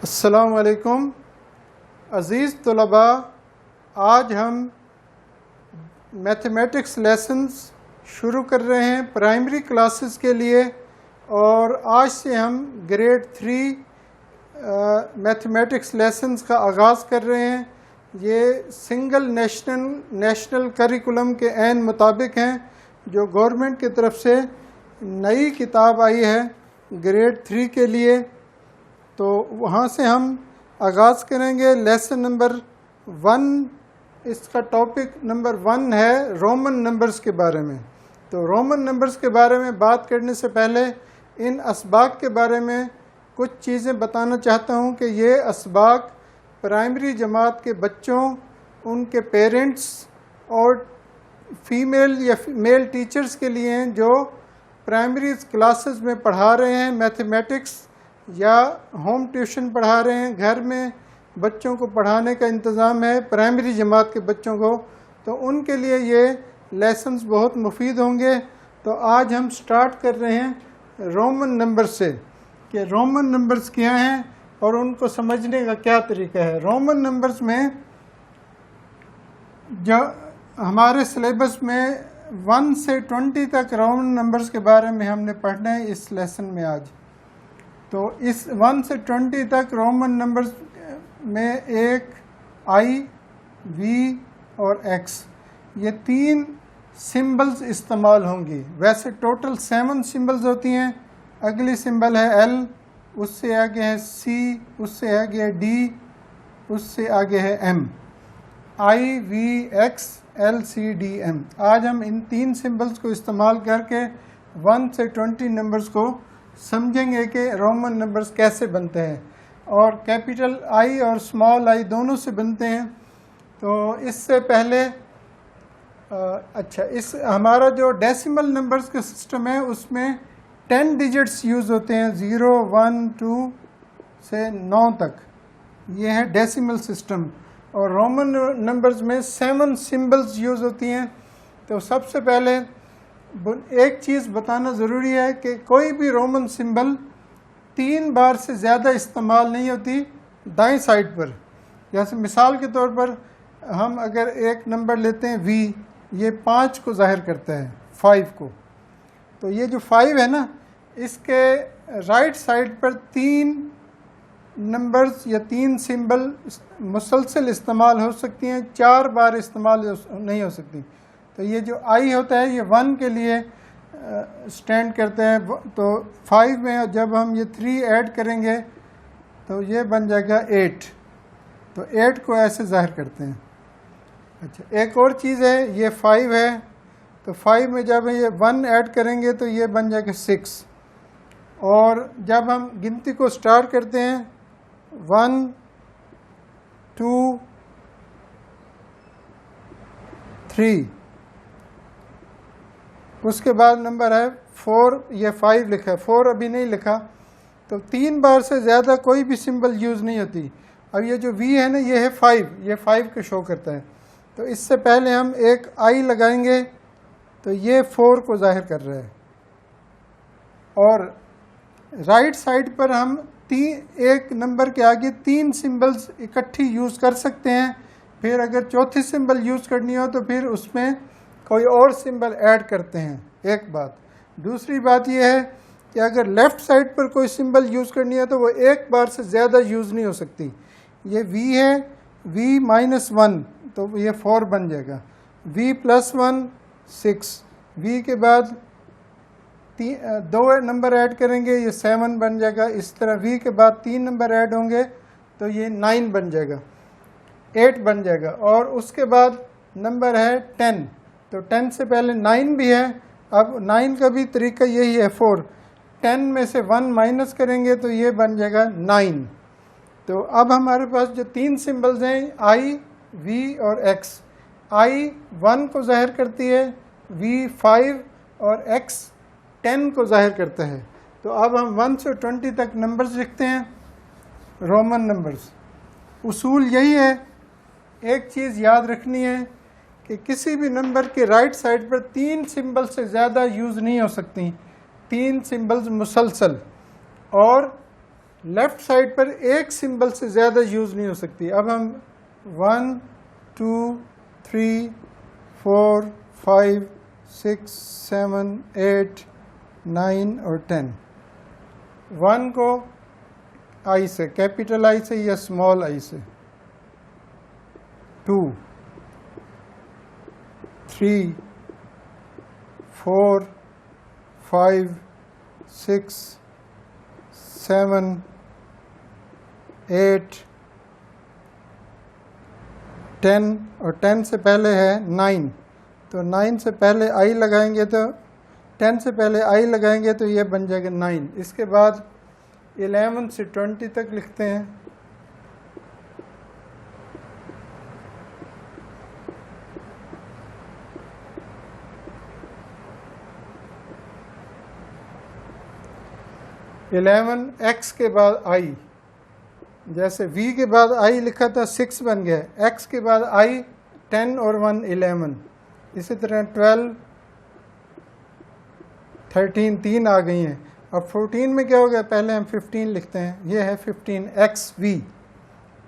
السلام علیکم عزیز طلباء، آج ہم میتھمیٹکس لیسنز شروع کر رہے ہیں پرائمری کلاسز کے لیے، اور آج سے ہم گریڈ 3 میتھمیٹکس لیسنز کا آغاز کر رہے ہیں۔ یہ سنگل نیشنل کریکولم کے عین مطابق ہیں، جو گورنمنٹ کی طرف سے نئی کتاب آئی ہے گریڈ 3 کے لیے۔ تو وہاں سے ہم آغاز کریں گے لیسن نمبر 1۔ اس کا ٹاپک نمبر 1 ہے رومن نمبرز کے بارے میں۔ تو رومن نمبرز کے بارے میں بات کرنے سے پہلے ان اسباق کے بارے میں کچھ چیزیں بتانا چاہتا ہوں کہ یہ اسباق پرائمری جماعت کے بچوں، ان کے پیرنٹس اور فیمیل یا میل ٹیچرز کے لیے ہیں جو پرائمری کلاسز میں پڑھا رہے ہیں میتھمیٹکس، یا ہوم ٹیوشن پڑھا رہے ہیں، گھر میں بچوں کو پڑھانے کا انتظام ہے پرائمری جماعت کے بچوں کو، تو ان کے لیے یہ لیسنز بہت مفید ہوں گے۔ تو آج ہم سٹارٹ کر رہے ہیں رومن نمبر سے، کہ رومن نمبرز کیا ہیں اور ان کو سمجھنے کا کیا طریقہ ہے۔ رومن نمبرز میں جو ہمارے سلیبس میں 1 سے 20 تک رومن نمبرز کے بارے میں ہم نے پڑھنا ہے اس لیسن میں آج۔ تو اس 1 سے 20 تک رومن نمبرز میں ایک آئی، وی اور ایکس، یہ 3 سمبلز استعمال ہوں گی۔ ویسے ٹوٹل 7 سمبلز ہوتی ہیں۔ اگلی سمبل ہے ایل، اس سے آگے ہے سی، اس سے آگے ہے ڈی، اس سے آگے ہے ایم۔ آئی، وی، ایکس، ایل، سی، ڈی، ایم۔ آج ہم ان 3 سمبلز کو استعمال کر کے 1 سے 20 نمبرز کو سمجھیں گے کہ رومن نمبرز کیسے بنتے ہیں، اور کیپیٹل آئی اور اسمال آئی دونوں سے بنتے ہیں۔ تو اس سے پہلے ہمارا جو ڈیسیمل نمبرز کا سسٹم ہے اس میں 10 ڈیجٹس یوز ہوتے ہیں، 0، 1، 2 سے 9 تک، یہ ہے ڈیسیمل سسٹم۔ اور رومن نمبرز میں 7 سمبلز یوز ہوتی ہیں۔ تو سب سے پہلے ایک چیز بتانا ضروری ہے کہ کوئی بھی رومن سمبل 3 بار سے زیادہ استعمال نہیں ہوتی دائیں سائڈ پر۔ جیسے مثال کے طور پر ہم اگر ایک نمبر لیتے ہیں وی، یہ 5 کو ظاہر کرتا ہے، 5 کو۔ تو یہ جو 5 ہے نا، اس کے رائٹ سائڈ پر 3 نمبرز یا 3 سمبل مسلسل استعمال ہو سکتی ہیں، 4 بار استعمال نہیں ہو سکتی۔ تو یہ جو آئی ہوتا ہے یہ 1 کے لیے سٹینڈ کرتا ہے۔ تو 5 میں جب ہم یہ 3 ایڈ کریں گے تو یہ بن جائے گا 8۔ تو 8 کو ایسے ظاہر کرتے ہیں۔ اچھا، ایک اور چیز ہے، یہ 5 ہے، تو 5 میں جب یہ 1 ایڈ کریں گے تو یہ بن جائے گا 6۔ اور جب ہم گنتی کو سٹارٹ کرتے ہیں 1، 2، 3، اس کے بعد نمبر ہے 4، یہ 5 لکھا ہے، 4 ابھی نہیں لکھا۔ تو 3 بار سے زیادہ کوئی بھی سمبل یوز نہیں ہوتی۔ اب یہ جو وی ہے نا، یہ ہے 5، یہ 5 کو شو کرتا ہے۔ تو اس سے پہلے ہم ایک آئی لگائیں گے تو یہ 4 کو ظاہر کر رہا ہے۔ اور رائٹ سائڈ پر ہم ایک نمبر کے آگے 3 سمبلز اکٹھی یوز کر سکتے ہیں۔ پھر اگر چوتھی سمبل یوز کرنی ہو تو پھر اس میں کوئی اور سمبل ایڈ کرتے ہیں، ایک بات۔ دوسری بات یہ ہے کہ اگر لیفٹ سائڈ پر کوئی سمبل یوز کرنی ہے تو وہ ایک بار سے زیادہ یوز نہیں ہو سکتی۔ یہ وی ہے، وی -1 تو یہ 4 بن جائے گا، وی +1 6، وی کے بعد 2 نمبر ایڈ کریں گے، یہ 7 بن جائے گا۔ اس طرح وی کے بعد 3 نمبر ایڈ ہوں گے تو یہ 9 بن جائے گا، 8 بن جائے گا۔ اور اس کے بعد نمبر ہے 10، تو 10 سے پہلے 9 بھی ہے۔ اب 9 کا بھی طریقہ یہی ہے، 4، 10 میں سے 1 مائنس کریں گے تو یہ بن جائے گا 9۔ تو اب ہمارے پاس جو 3 سمبلز ہیں، آئی، وی اور ایکس۔ آئی 1 کو ظاہر کرتی ہے، وی 5 اور ایکس 10 کو ظاہر کرتا ہے۔ تو اب ہم 1 سے 20 تک نمبرز لکھتے ہیں، رومن نمبرز۔ اصول یہی ہے، ایک چیز یاد رکھنی ہے کہ کسی بھی نمبر کے رائٹ سائڈ پر 3 سمبل سے زیادہ یوز نہیں ہو سکتی، 3 سمبلز مسلسل۔ اور لیفٹ سائڈ پر ایک سمبل سے زیادہ یوز نہیں ہو سکتی. اب ہم 1 2 3 4 5 6 7 8 9 اور 10. 1 کو آئی سے, کیپیٹل آئی سے یا اسمال آئی سے. 2 3 4 5 6 7 8 10 اور 10 سے پہلے ہے 9, تو 9 سے پہلے آئی لگائیں گے تو 10 سے پہلے آئی لگائیں گے تو یہ بن جائے گا 9. اس کے بعد 11 سے 20 تک لکھتے ہیں. ایکس کے بعد آئی, جیسے وی کے بعد آئی لکھا تھا 6 بن گیا, ایکس کے بعد آئی 10 اور 1 11. اسی طرح 12 13 3 آ گئی ہیں. اب 14 میں کیا ہو گیا, پہلے ہم 15 لکھتے ہیں, یہ ہے 15 ایکس وی,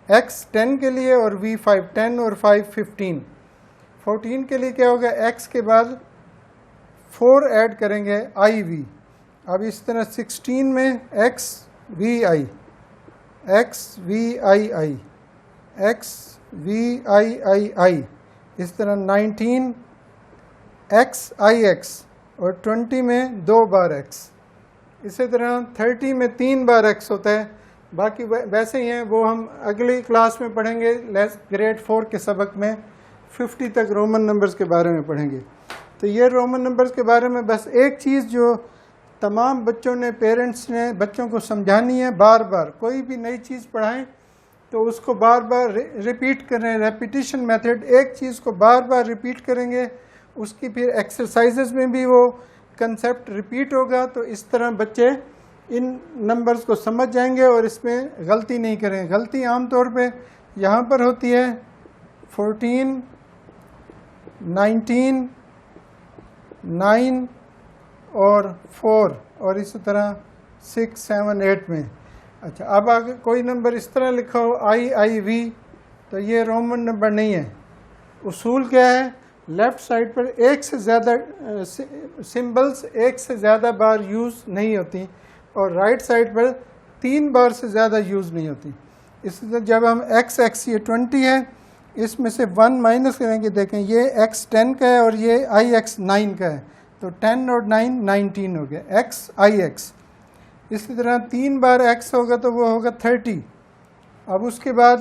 ایکس 10 کے لیے اور وی 5, 10 اور 5 15. 14 کے لیے کیا ہوگا, ایکس کے بعد 4 ایڈ کریں گے آئی وی. اب اس طرح 16 میں ایکس وی آئی, ایکس وی آئی آئی, ایکس وی آئی آئی آئی. اس طرح 19 ایکس آئی ایکس اور 20 میں 2 بار ایکس. اسی طرح 30 میں 3 بار ایکس ہوتا ہے. باقی ویسے ہی ہیں, وہ ہم اگلی کلاس میں پڑھیں گے, گریڈ 4 کے سبق میں 50 تک رومن نمبرز کے بارے میں پڑھیں گے. تو یہ رومن نمبرز کے بارے میں بس ایک چیز جو تمام بچوں نے, پیرنٹس نے بچوں کو سمجھانی ہے, بار بار کوئی بھی نئی چیز پڑھائیں تو اس کو بار بار ریپیٹ کریں. ریپیٹیشن میتھڈ, ایک چیز کو بار بار ریپیٹ کریں گے, اس کی پھر ایکسرسائزز میں بھی وہ کنسیپٹ ریپیٹ ہوگا, تو اس طرح بچے ان نمبرز کو سمجھ جائیں گے اور اس میں غلطی نہیں کریں. غلطی عام طور پہ یہاں پر ہوتی ہے 14 19 9 اور 4 اور اسی طرح 6 7 8 میں. اچھا, اب آگے کوئی نمبر اس طرح لکھا ہو آئی آئی وی, تو یہ رومن نمبر نہیں ہے. اصول کیا ہے, لیفٹ سائڈ پر ایک سے زیادہ سمبلز ایک سے زیادہ بار یوز نہیں ہوتی, اور رائٹ سائڈ پر 3 بار سے زیادہ یوز نہیں ہوتی. اس طرح جب ہم ایکس یہ 20 ہے, اس میں سے 1 مائنس کریں گے, دیکھیں یہ ایکس 10 کا ہے اور یہ آئی ایکس 9 کا ہے, تو 10 اور 9 19 ہو گیا, ایکس آئی ایکس. اسی طرح 3 بار ایکس ہوگا تو وہ ہوگا 30. اب اس کے بعد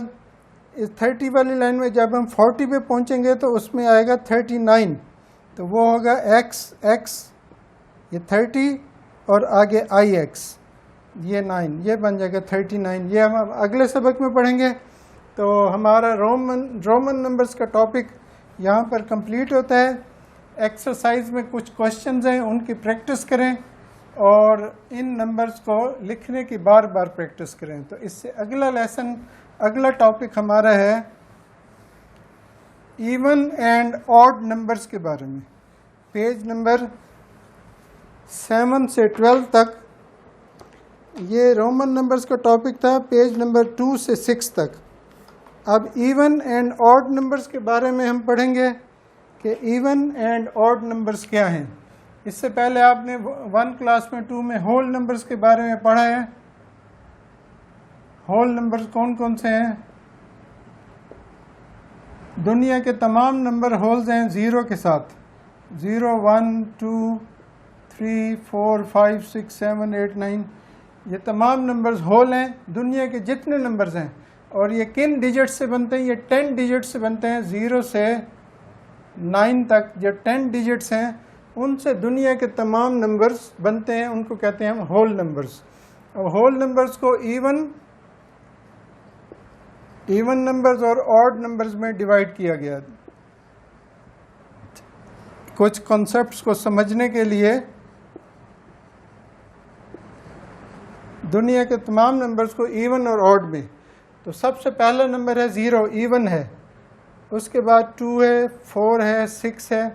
اس 30 والی لائن میں جب ہم 40 پہ پہنچیں گے تو اس میں آئے گا 39, تو وہ ہوگا ایکس ایکس یہ 30 اور آگے آئی ایکس یہ 9, یہ بن جائے گا 39. یہ ہم اگلے سبق میں پڑھیں گے. تو ہمارا رومن نمبرز کا ٹاپک یہاں پر کمپلیٹ ہوتا ہے. ایکسرسائز میں کچھ کوشچنز ہیں, ان کی پریکٹس کریں اور ان نمبرز کو لکھنے کی بار بار پریکٹس کریں. تو اس سے اگلا لیسن, اگلا ٹاپک ہمارا ہے ایون اینڈ آڈ نمبرز کے بارے میں. پیج نمبر 7 سے 12 تک یہ رومن نمبرز کا ٹاپک تھا, پیج نمبر 2 سے 6 تک. اب ایون اینڈ آڈ نمبرز کے بارے میں ہم پڑھیں گے کہ ایون اینڈ آڈ نمبرز کیا ہیں. اس سے پہلے آپ نے 1 کلاس میں 2 میں ہول نمبرز کے بارے میں پڑھا ہے. ہول نمبرز کون کون سے ہیں؟ دنیا کے تمام نمبر ہولز ہیں 0 کے ساتھ, 0 1 2 3 4 5 6 7 8 9, یہ تمام نمبرز ہول ہیں. دنیا کے جتنے نمبرز ہیں, اور یہ کن ڈیجٹ سے بنتے ہیں؟ یہ 10 ڈیجٹ سے بنتے ہیں. 0 سے 9 تک جو 10 ڈیجٹس ہیں ان سے دنیا کے تمام نمبرز بنتے ہیں, ان کو کہتے ہیں ہم ہول نمبرز. اب ہول نمبرز کو ایون نمبرز اور آڈ نمبرز میں ڈیوائڈ کیا گیا. کچھ کنسپٹس کو سمجھنے کے لیے دنیا کے تمام نمبرز کو ایون اور آڈ میں. تو سب سے پہلا نمبر ہے 0, ایون ہے. اس کے بعد 2 ہے, 4 ہے, 6 ہے.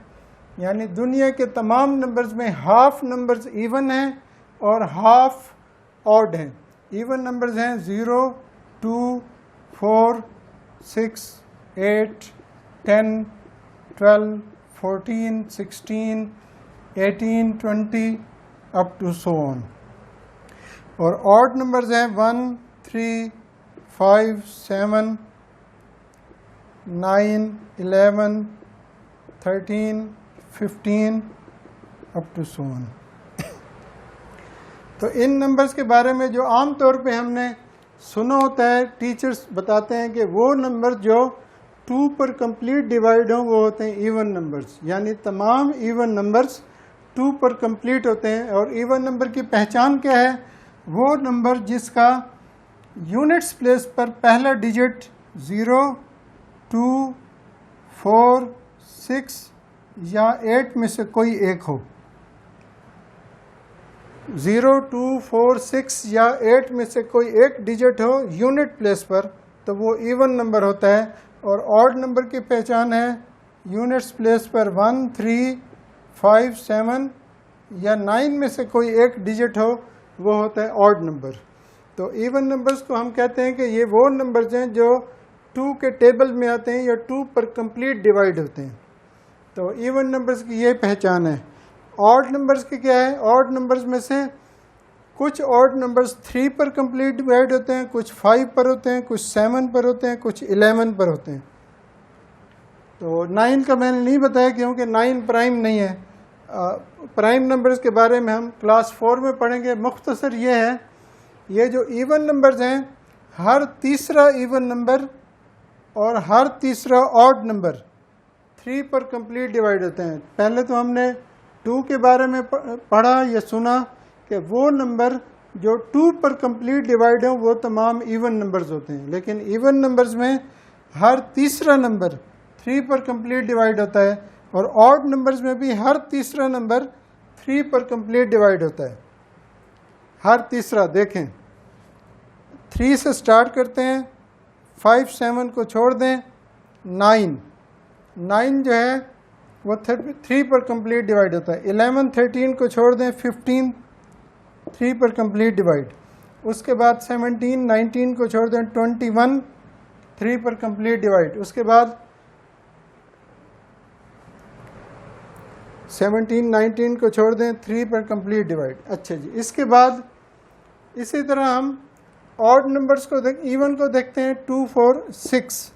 یعنی دنیا کے تمام نمبرز میں ہاف نمبرز ایون ہیں اور ہاف آڈ ہیں. ایون نمبرز ہیں 0 2 4 6 8 10 12 14 16 18 20 اپ ٹو سو آن. اور آڈ نمبرز ہیں 1 3 5 7 9 11 13 15 اپ ٹو سو آن. تو ان نمبرز کے بارے میں جو عام طور پہ ہم نے سنا ہوتا ہے، ٹیچرز بتاتے ہیں کہ وہ نمبر جو 2 پر کمپلیٹ ڈیوائڈ ہوں وہ ہوتے ہیں ایون نمبرز، یعنی تمام ایون نمبرز 2 پر کمپلیٹ ہوتے ہیں. اور ایون نمبر کی پہچان کیا ہے؟ وہ نمبر جس کا یونٹس پلیس پر پہلا ڈیجٹ 0 2 4 6 یا 8 میں سے کوئی ایک ہو. 0 2 4 6 یا 8 میں سے کوئی ایک ڈیجٹ ہو یونٹ پلیس پر تو وہ ایون نمبر ہوتا ہے. اور آڈ نمبر کی پہچان ہے یونٹس پلیس پر 1 3 5 7 یا 9 میں سے کوئی ایک ڈیجٹ ہو وہ ہوتا ہے آڈ نمبر. تو ایون نمبرز کو ہم کہتے ہیں کہ یہ وہ نمبرز ہیں جو 2 کے ٹیبل میں آتے ہیں یا 2 پر کمپلیٹ ڈیوائڈ ہوتے ہیں. تو ایون نمبرز کی یہ پہچان ہے. آڈ نمبرز کی کیا ہے؟ آڈ نمبرز میں سے کچھ آڈ نمبرز 3 پر کمپلیٹ ڈیوائڈ ہوتے ہیں، کچھ 5 پر ہوتے ہیں، کچھ 7 پر ہوتے ہیں، کچھ 11 پر ہوتے ہیں. تو 9 کا میں نے نہیں بتایا کیونکہ 9 پرائم نہیں ہے. پرائم نمبرز کے بارے میں ہم کلاس 4 میں پڑھیں گے. مختصر یہ ہے، یہ جو ایون نمبرز ہیں ہر تیسرا ایون نمبر اور ہر تیسرا آڈ نمبر 3 پر کمپلیٹ ڈیوائڈ ہوتے ہیں. پہلے تو ہم نے 2 کے بارے میں پڑھا یا سنا کہ وہ نمبر جو 2 پر کمپلیٹ ڈیوائڈ ہوں وہ تمام ایون نمبرز ہوتے ہیں. لیکن ایون نمبرز میں ہر تیسرا نمبر 3 پر کمپلیٹ ڈیوائڈ ہوتا ہے اور آڈ نمبرز میں بھی ہر تیسرا نمبر 3 پر کمپلیٹ ڈیوائڈ ہوتا ہے. ہر تیسرا دیکھیں 3 سے سٹارٹ کرتے ہیں، 5 7 کو چھوڑ دیں، 9 جو ہے وہ 3 پر کمپلیٹ ڈیوائڈ ہوتا ہے. 11 13 کو چھوڑ دیں، 15 3 پر کمپلیٹ ڈیوائڈ. اس کے بعد 17 19 کو چھوڑ دیں، 21 3 پر کمپلیٹ ڈیوائڈ. اس کے بعد 17 19 کو چھوڑ دیں، 3 پر کمپلیٹ ڈیوائڈ. اچھا جی، اس کے بعد اسی طرح ہم آڈ نمبرز کو ایون کو دیکھتے ہیں. 2 4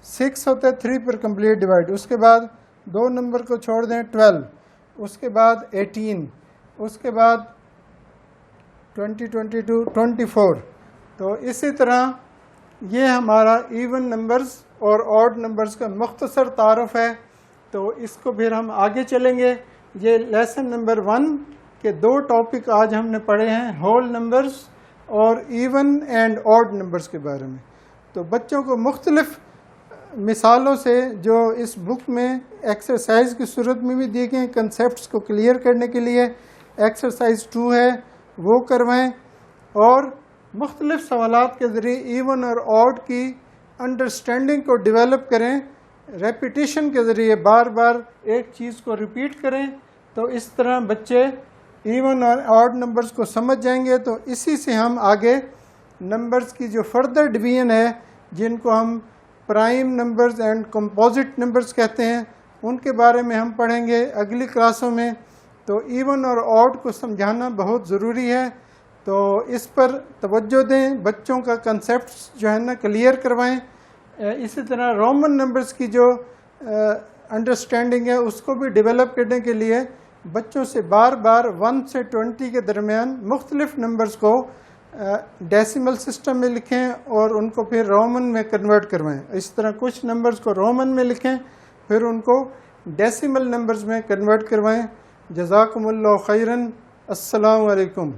6 ہوتا ہے 3 پر کمپلیٹ ڈیوائڈ. اس کے بعد 2 نمبر کو چھوڑ دیں، 12. اس کے بعد 18. اس کے بعد 20 22 24. تو اسی طرح یہ ہمارا ایون نمبرز اور آڈ نمبرز کا مختصر تعارف ہے. تو اس کو پھر ہم آگے چلیں گے. یہ لیسن نمبر 1 کے 2 ٹاپک آج ہم نے پڑھے ہیں، ہول نمبرز اور ایون اینڈ آڈ نمبرز کے بارے میں. تو بچوں کو مختلف مثالوں سے جو اس بک میں ایکسرسائز کی صورت میں بھی دیے گئے ہیں کنسیپٹس کو کلیئر کرنے کے لیے ایکسرسائز 2 ہے وہ کروائیں، اور مختلف سوالات کے ذریعے ایون اور آڈ کی انڈرسٹینڈنگ کو ڈیولپ کریں. ریپیٹیشن کے ذریعے بار بار ایک چیز کو ریپیٹ کریں تو اس طرح بچے ایون اور آڈ نمبرز کو سمجھ جائیں گے. تو اسی سے ہم آگے نمبرز کی جو فردر ڈویژن ہے جن کو ہم prime numbers and composite numbers کہتے ہیں ان کے بارے میں ہم پڑھیں گے اگلی کلاسوں میں. تو ایون اور آڈ کو سمجھانا بہت ضروری ہے، تو اس پر توجہ دیں، بچوں کا کنسیپٹس جو ہے نا کلیئر کروائیں. اسی طرح رومن نمبرز کی جو انڈرسٹینڈنگ ہے اس کو بھی ڈیولپ کرنے کے لیے بچوں سے بار بار 1 سے 20 کے درمیان مختلف نمبرز کو ڈیسیمل سسٹم میں لکھیں اور ان کو پھر رومن میں کنورٹ کروائیں. اس طرح کچھ نمبرز کو رومن میں لکھیں پھر ان کو ڈیسیمل نمبرز میں کنورٹ کروائیں. جزاکم اللہ خیراً. السلام علیکم.